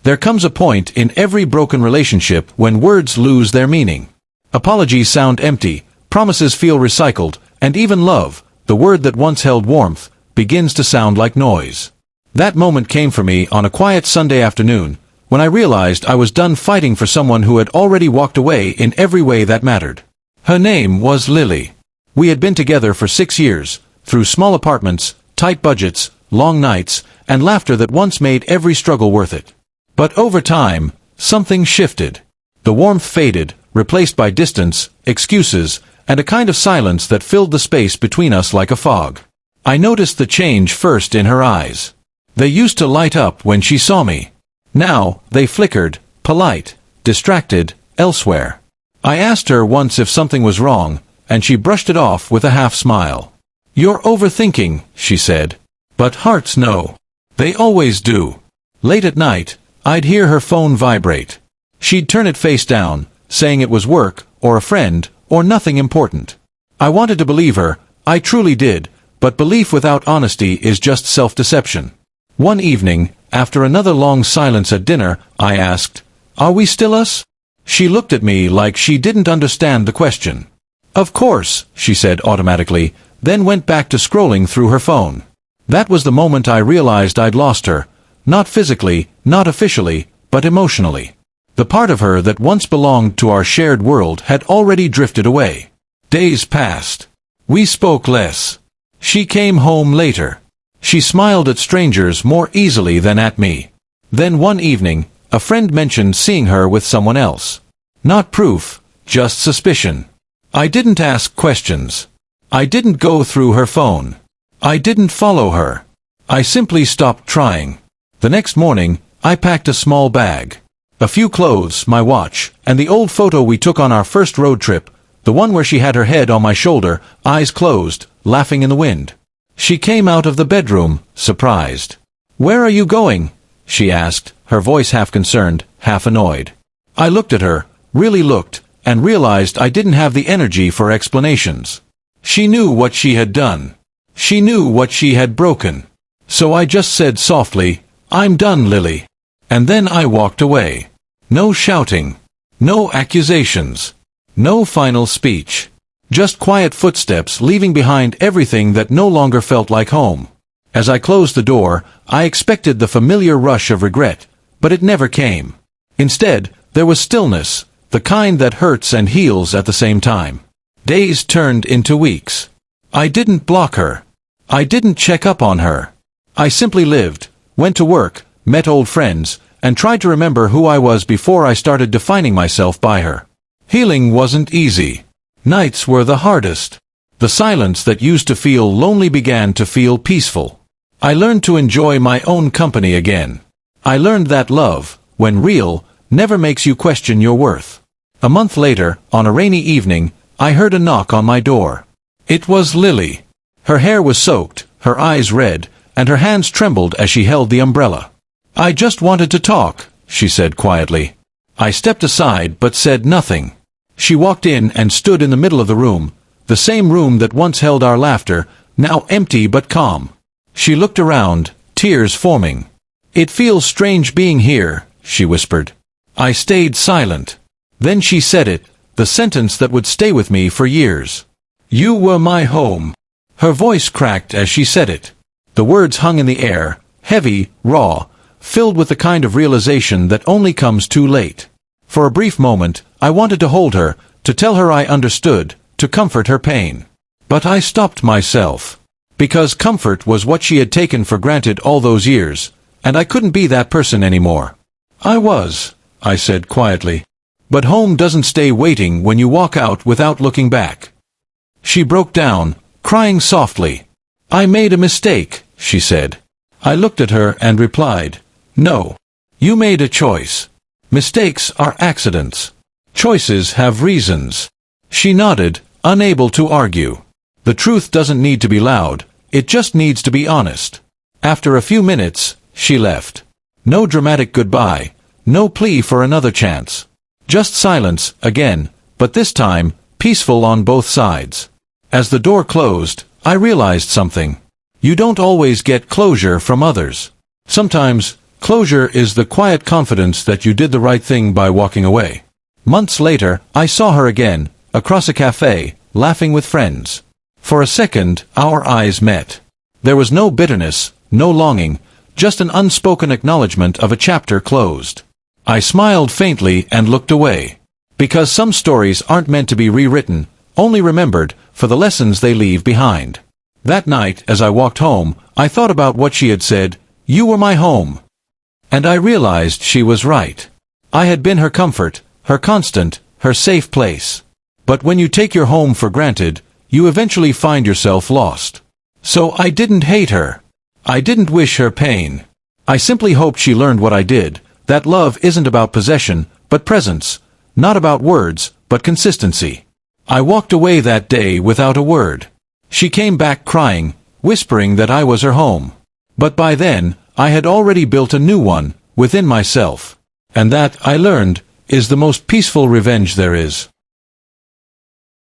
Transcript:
There comes a point in every broken relationship when words lose their meaning. Apologies sound empty, promises feel recycled, and even love, the word that once held warmth, begins to sound like noise. That moment came for me on a quiet Sunday afternoon, when I realized I was done fighting for someone who had already walked away in every way that mattered. Her name was Lily. We had been together for 6 years, through small apartments, tight budgets, long nights, and laughter that once made every struggle worth it. But over time, something shifted. The warmth faded, replaced by distance, excuses, and a kind of silence that filled the space between us like a fog. I noticed the change first in her eyes. They used to light up when she saw me. Now, they flickered, polite, distracted, elsewhere. I asked her once if something was wrong, and she brushed it off with a half-smile. "You're overthinking," she said. "But hearts know. They always do." Late at night, I'd hear her phone vibrate. She'd turn it face down, saying it was work, or a friend, or nothing important. I wanted to believe her, I truly did, but belief without honesty is just self-deception. One evening, after another long silence at dinner, I asked, "Are we still us?" She looked at me like she didn't understand the question. "Of course," she said automatically, then went back to scrolling through her phone. That was the moment I realized I'd lost her, not physically, not officially, but emotionally. The part of her that once belonged to our shared world had already drifted away. Days passed. We spoke less. She came home later. She smiled at strangers more easily than at me. Then one evening, a friend mentioned seeing her with someone else. Not proof, just suspicion. I didn't ask questions. I didn't go through her phone. I didn't follow her. I simply stopped trying. The next morning, I packed a small bag. A few clothes, my watch, and the old photo we took on our first road trip, the one where she had her head on my shoulder, eyes closed, laughing in the wind. She came out of the bedroom, surprised. "Where are you going?" she asked, her voice half concerned, half annoyed. I looked at her, really looked, and realized I didn't have the energy for explanations. She knew what she had done. She knew what she had broken. So I just said softly, "I'm done, Lily." And then I walked away. No shouting. No accusations. No final speech. Just quiet footsteps leaving behind everything that no longer felt like home. As I closed the door, I expected the familiar rush of regret, but it never came. Instead, there was stillness, the kind that hurts and heals at the same time. Days turned into weeks. I didn't block her. I didn't check up on her. I simply lived, went to work, met old friends, and tried to remember who I was before I started defining myself by her. Healing wasn't easy. Nights were the hardest. The silence that used to feel lonely began to feel peaceful. I learned to enjoy my own company again. I learned that love, when real, never makes you question your worth. A month later, on a rainy evening, I heard a knock on my door. It was Lily. Her hair was soaked, her eyes red, and her hands trembled as she held the umbrella. "I just wanted to talk," she said quietly. I stepped aside but said nothing. She walked in and stood in the middle of the room, the same room that once held our laughter, now empty but calm. She looked around, tears forming. "It feels strange being here," she whispered. I stayed silent. Then she said it, the sentence that would stay with me for years. "You were my home." Her voice cracked as she said it. The words hung in the air, heavy, raw, filled with the kind of realization that only comes too late. For a brief moment, I wanted to hold her, to tell her I understood, to comfort her pain. But I stopped myself. Because comfort was what she had taken for granted all those years, and I couldn't be that person anymore. I said quietly. But home doesn't stay waiting when you walk out without looking back. She broke down, crying softly. "I made a mistake," she said. I looked at her and replied, "No. You made a choice. Mistakes are accidents. Choices have reasons." She nodded, unable to argue. The truth doesn't need to be loud, it just needs to be honest. After a few minutes, she left. No dramatic goodbye, no plea for another chance. Just silence, again, but this time, peaceful on both sides. As the door closed, I realized something. You don't always get closure from others. Sometimes, Closure is the quiet confidence that you did the right thing by walking away. Months later, I saw her again, across a cafe, laughing with friends. For a second, our eyes met. There was no bitterness, no longing, just an unspoken acknowledgement of a chapter closed. I smiled faintly and looked away. Because some stories aren't meant to be rewritten, only remembered, for the lessons they leave behind. That night, as I walked home, I thought about what she had said, "You were my home." And I realized she was right. I had been her comfort, her constant, her safe place. But when you take your home for granted, you eventually find yourself lost. So I didn't hate her. I didn't wish her pain. I simply hoped she learned what I did, that love isn't about possession, but presence, not about words, but consistency. I walked away that day without a word. She came back crying, whispering that I was her home. But by then, I had already built a new one, within myself. And that, I learned, is the most peaceful revenge there is.